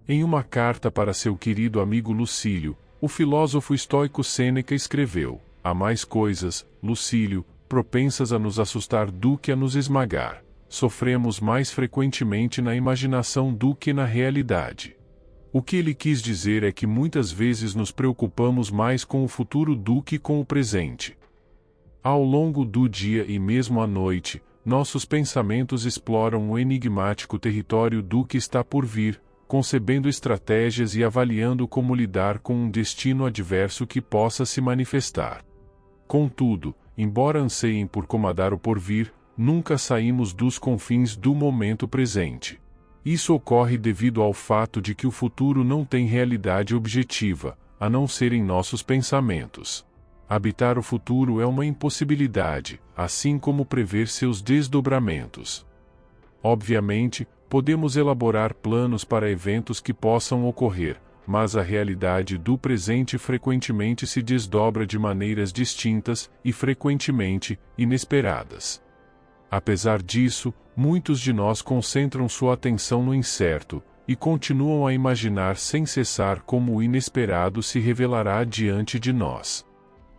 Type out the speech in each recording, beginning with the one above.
Em uma carta para seu querido amigo Lucílio, o filósofo estoico Sêneca escreveu: há mais coisas, Lucílio, propensas a nos assustar do que a nos esmagar. Sofremos mais frequentemente na imaginação do que na realidade. O que ele quis dizer é que muitas vezes nos preocupamos mais com o futuro do que com o presente. Ao longo do dia e mesmo à noite, nossos pensamentos exploram o enigmático território do que está por vir, concebendo estratégias e avaliando como lidar com um destino adverso que possa se manifestar. Contudo, embora anseiem por comandar o porvir, nunca saímos dos confins do momento presente. Isso ocorre devido ao fato de que o futuro não tem realidade objetiva, a não ser em nossos pensamentos. Habitar o futuro é uma impossibilidade, assim como prever seus desdobramentos. Obviamente, podemos elaborar planos para eventos que possam ocorrer, mas a realidade do presente frequentemente se desdobra de maneiras distintas e frequentemente inesperadas. Apesar disso, muitos de nós concentram sua atenção no incerto e continuam a imaginar sem cessar como o inesperado se revelará diante de nós.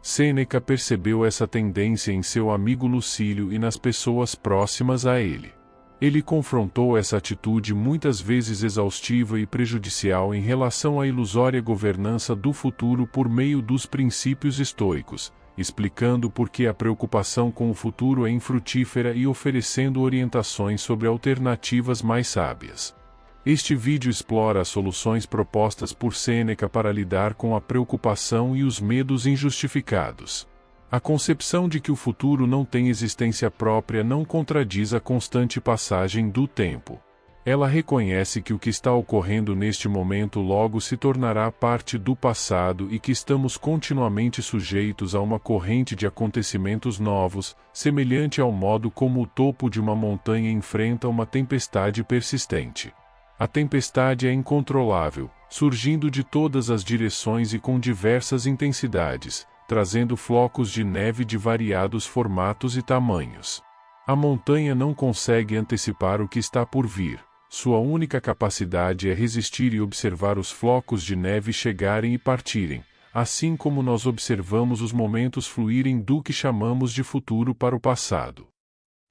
Sêneca percebeu essa tendência em seu amigo Lucílio e nas pessoas próximas a ele. Ele confrontou essa atitude muitas vezes exaustiva e prejudicial em relação à ilusória governança do futuro por meio dos princípios estoicos, explicando por que a preocupação com o futuro é infrutífera e oferecendo orientações sobre alternativas mais sábias. Este vídeo explora as soluções propostas por Sêneca para lidar com a preocupação e os medos injustificados. A concepção de que o futuro não tem existência própria não contradiz a constante passagem do tempo. Ela reconhece que o que está ocorrendo neste momento logo se tornará parte do passado e que estamos continuamente sujeitos a uma corrente de acontecimentos novos, semelhante ao modo como o topo de uma montanha enfrenta uma tempestade persistente. A tempestade é incontrolável, surgindo de todas as direções e com diversas intensidades, trazendo flocos de neve de variados formatos e tamanhos. A montanha não consegue antecipar o que está por vir. Sua única capacidade é resistir e observar os flocos de neve chegarem e partirem, assim como nós observamos os momentos fluírem do que chamamos de futuro para o passado.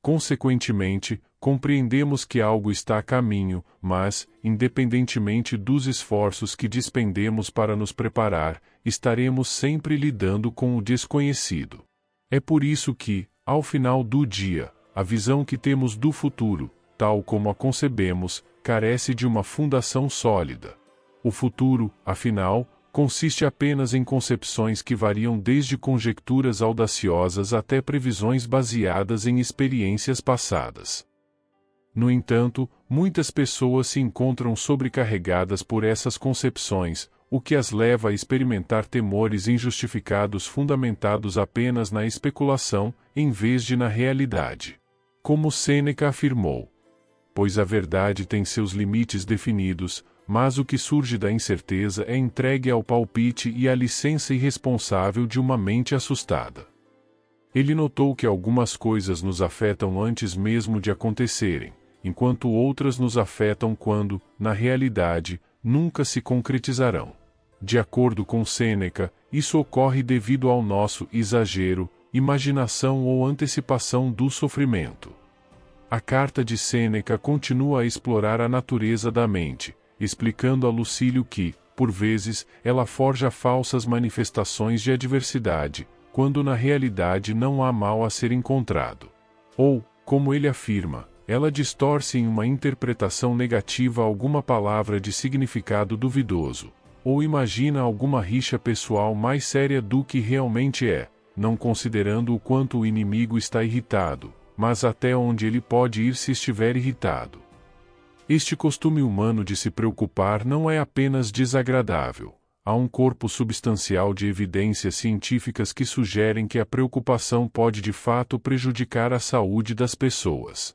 Consequentemente, compreendemos que algo está a caminho, mas, independentemente dos esforços que despendemos para nos preparar, estaremos sempre lidando com o desconhecido. É por isso que, ao final do dia, a visão que temos do futuro, tal como a concebemos, carece de uma fundação sólida. O futuro, afinal, consiste apenas em concepções que variam desde conjecturas audaciosas até previsões baseadas em experiências passadas. No entanto, muitas pessoas se encontram sobrecarregadas por essas concepções, o que as leva a experimentar temores injustificados fundamentados apenas na especulação, em vez de na realidade. Como Sêneca afirmou: pois a verdade tem seus limites definidos, mas o que surge da incerteza é entregue ao palpite e à licença irresponsável de uma mente assustada. Ele notou que algumas coisas nos afetam antes mesmo de acontecerem, enquanto outras nos afetam quando, na realidade, nunca se concretizarão. De acordo com Sêneca, isso ocorre devido ao nosso exagero, imaginação ou antecipação do sofrimento. A carta de Sêneca continua a explorar a natureza da mente, explicando a Lucílio que, por vezes, ela forja falsas manifestações de adversidade, quando na realidade não há mal a ser encontrado. Ou, como ele afirma, ela distorce em uma interpretação negativa alguma palavra de significado duvidoso, ou imagina alguma rixa pessoal mais séria do que realmente é, não considerando o quanto o inimigo está irritado, mas até onde ele pode ir se estiver irritado. Este costume humano de se preocupar não é apenas desagradável. Há um corpo substancial de evidências científicas que sugerem que a preocupação pode de fato prejudicar a saúde das pessoas.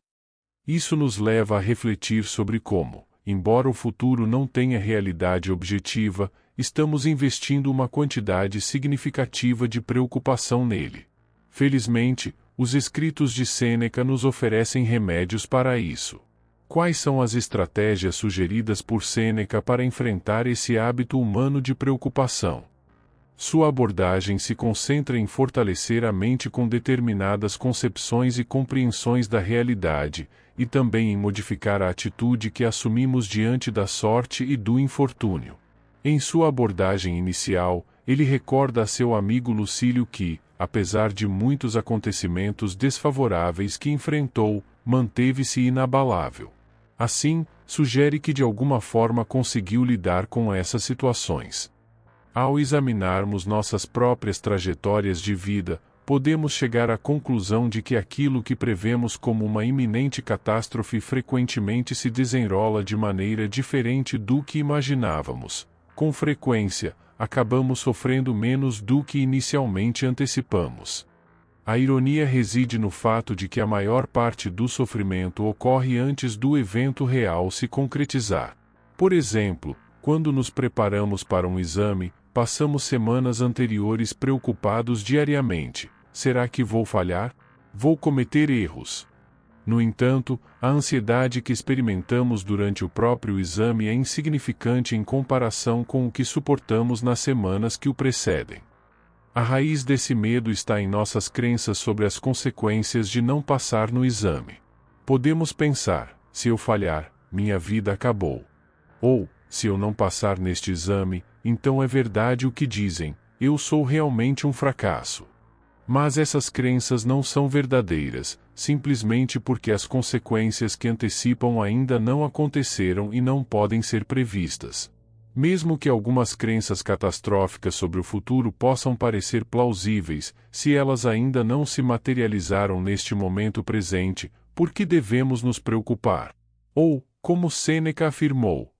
Isso nos leva a refletir sobre como, embora o futuro não tenha realidade objetiva, estamos investindo uma quantidade significativa de preocupação nele. Felizmente, os escritos de Sêneca nos oferecem remédios para isso. Quais são as estratégias sugeridas por Sêneca para enfrentar esse hábito humano de preocupação? Sua abordagem se concentra em fortalecer a mente com determinadas concepções e compreensões da realidade, e também em modificar a atitude que assumimos diante da sorte e do infortúnio. Em sua abordagem inicial, ele recorda a seu amigo Lucílio que, apesar de muitos acontecimentos desfavoráveis que enfrentou, manteve-se inabalável. Assim, sugere que de alguma forma conseguiu lidar com essas situações. Ao examinarmos nossas próprias trajetórias de vida, podemos chegar à conclusão de que aquilo que prevemos como uma iminente catástrofe frequentemente se desenrola de maneira diferente do que imaginávamos. Com frequência, acabamos sofrendo menos do que inicialmente antecipamos. A ironia reside no fato de que a maior parte do sofrimento ocorre antes do evento real se concretizar. Por exemplo, quando nos preparamos para um exame, passamos semanas anteriores preocupados diariamente. Será que vou falhar? Vou cometer erros? No entanto, a ansiedade que experimentamos durante o próprio exame é insignificante em comparação com o que suportamos nas semanas que o precedem. A raiz desse medo está em nossas crenças sobre as consequências de não passar no exame. Podemos pensar: se eu falhar, minha vida acabou. Ou, se eu não passar neste exame, então é verdade o que dizem, eu sou realmente um fracasso. Mas essas crenças não são verdadeiras, simplesmente porque as consequências que antecipam ainda não aconteceram e não podem ser previstas. Mesmo que algumas crenças catastróficas sobre o futuro possam parecer plausíveis, se elas ainda não se materializaram neste momento presente, por que devemos nos preocupar? Ou, como Sêneca afirmou,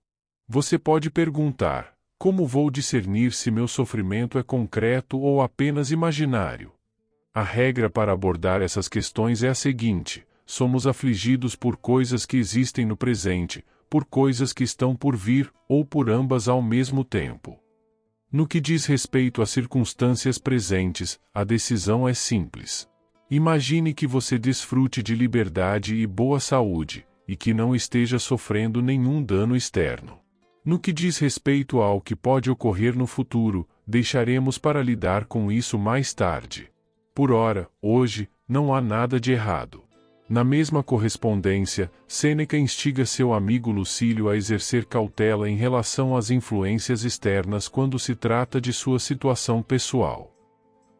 você pode perguntar: como vou discernir se meu sofrimento é concreto ou apenas imaginário? A regra para abordar essas questões é a seguinte: somos afligidos por coisas que existem no presente, por coisas que estão por vir, ou por ambas ao mesmo tempo. No que diz respeito às circunstâncias presentes, a decisão é simples. Imagine que você desfrute de liberdade e boa saúde, e que não esteja sofrendo nenhum dano externo. No que diz respeito ao que pode ocorrer no futuro, deixaremos para lidar com isso mais tarde. Por ora, hoje, não há nada de errado. Na mesma correspondência, Sêneca instiga seu amigo Lucílio a exercer cautela em relação às influências externas quando se trata de sua situação pessoal.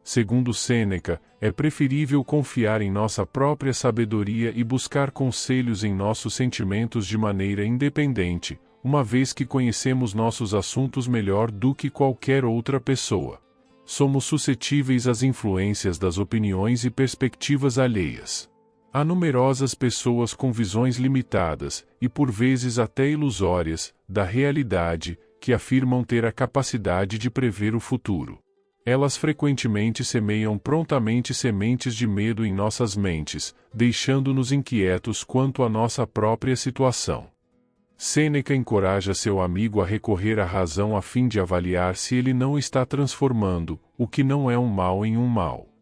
Segundo Sêneca, é preferível confiar em nossa própria sabedoria e buscar conselhos em nossos sentimentos de maneira independente, uma vez que conhecemos nossos assuntos melhor do que qualquer outra pessoa. Somos suscetíveis às influências das opiniões e perspectivas alheias. Há numerosas pessoas com visões limitadas, e por vezes até ilusórias, da realidade, que afirmam ter a capacidade de prever o futuro. Elas frequentemente semeiam prontamente sementes de medo em nossas mentes, deixando-nos inquietos quanto à nossa própria situação. Sêneca encoraja seu amigo a recorrer à razão a fim de avaliar se ele não está transformando o que não é um mal em um mal.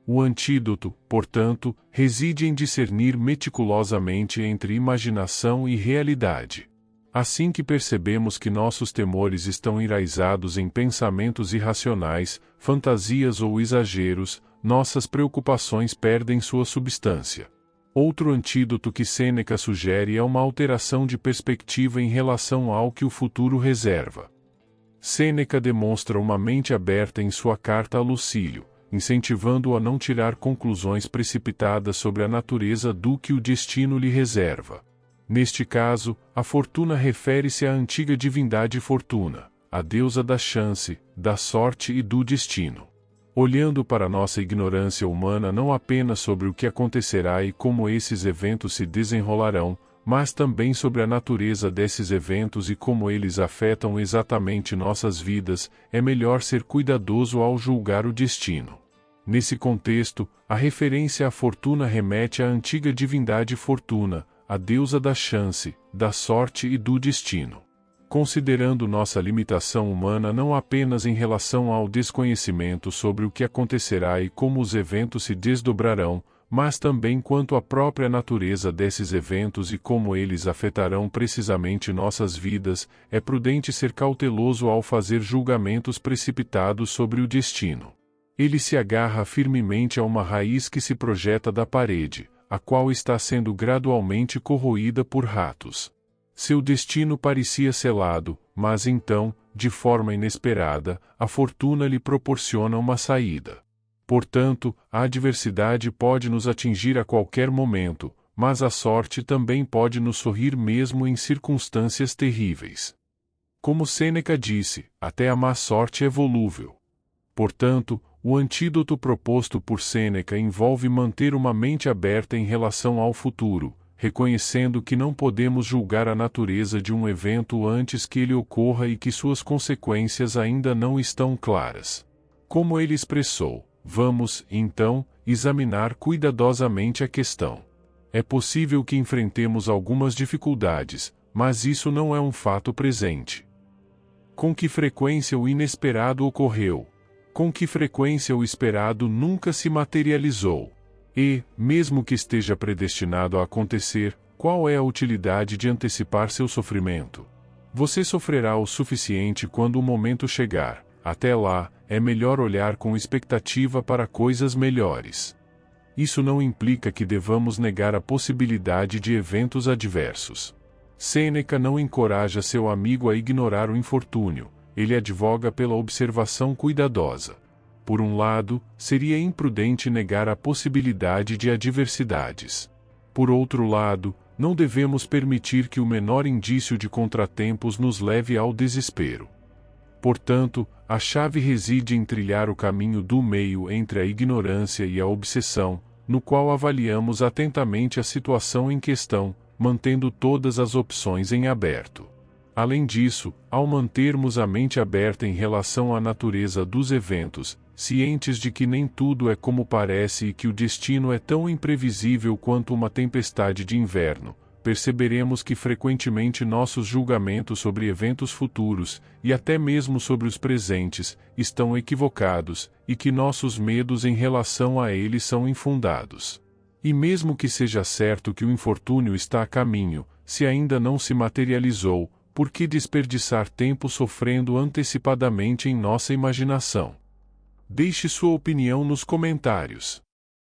O antídoto, portanto, reside em discernir meticulosamente entre imaginação e realidade. Assim que percebemos que nossos temores estão enraizados em pensamentos irracionais, fantasias ou exageros, nossas preocupações perdem sua substância. Outro antídoto que Sêneca sugere é uma alteração de perspectiva em relação ao que o futuro reserva. Sêneca demonstra uma mente aberta em sua carta a Lucílio, incentivando-o a não tirar conclusões precipitadas sobre a natureza do que o destino lhe reserva. Neste caso, a fortuna refere-se à antiga divindade Fortuna, a deusa da chance, da sorte e do destino. Olhando para nossa ignorância humana não apenas sobre o que acontecerá e como esses eventos se desenrolarão, mas também sobre a natureza desses eventos e como eles afetam exatamente nossas vidas, é melhor ser cuidadoso ao julgar o destino. Nesse contexto, a referência à fortuna remete à antiga divindade Fortuna, a deusa da chance, da sorte e do destino. Considerando nossa limitação humana não apenas em relação ao desconhecimento sobre o que acontecerá e como os eventos se desdobrarão, mas também quanto à própria natureza desses eventos e como eles afetarão precisamente nossas vidas, é prudente ser cauteloso ao fazer julgamentos precipitados sobre o destino. Ele se agarra firmemente a uma raiz que se projeta da parede, a qual está sendo gradualmente corroída por ratos. Seu destino parecia selado, mas então, de forma inesperada, a fortuna lhe proporciona uma saída. Portanto, a adversidade pode nos atingir a qualquer momento, mas a sorte também pode nos sorrir mesmo em circunstâncias terríveis. Como Sêneca disse, até a má sorte é volúvel. Portanto, o antídoto proposto por Sêneca envolve manter uma mente aberta em relação ao futuro, reconhecendo que não podemos julgar a natureza de um evento antes que ele ocorra e que suas consequências ainda não estão claras. Como ele expressou, vamos, então, examinar cuidadosamente a questão. É possível que enfrentemos algumas dificuldades, mas isso não é um fato presente. Com que frequência o inesperado ocorreu? Com que frequência o esperado nunca se materializou? E, mesmo que esteja predestinado a acontecer, qual é a utilidade de antecipar seu sofrimento? Você sofrerá o suficiente quando o momento chegar. Até lá, é melhor olhar com expectativa para coisas melhores. Isso não implica que devamos negar a possibilidade de eventos adversos. Sêneca não encoraja seu amigo a ignorar o infortúnio, ele advoga pela observação cuidadosa. Por um lado, seria imprudente negar a possibilidade de adversidades. Por outro lado, não devemos permitir que o menor indício de contratempos nos leve ao desespero. Portanto, a chave reside em trilhar o caminho do meio entre a ignorância e a obsessão, no qual avaliamos atentamente a situação em questão, mantendo todas as opções em aberto. Além disso, ao mantermos a mente aberta em relação à natureza dos eventos, cientes de que nem tudo é como parece e que o destino é tão imprevisível quanto uma tempestade de inverno, perceberemos que frequentemente nossos julgamentos sobre eventos futuros, e até mesmo sobre os presentes, estão equivocados, e que nossos medos em relação a eles são infundados. E mesmo que seja certo que o infortúnio está a caminho, se ainda não se materializou, por que desperdiçar tempo sofrendo antecipadamente em nossa imaginação? Deixe sua opinião nos comentários.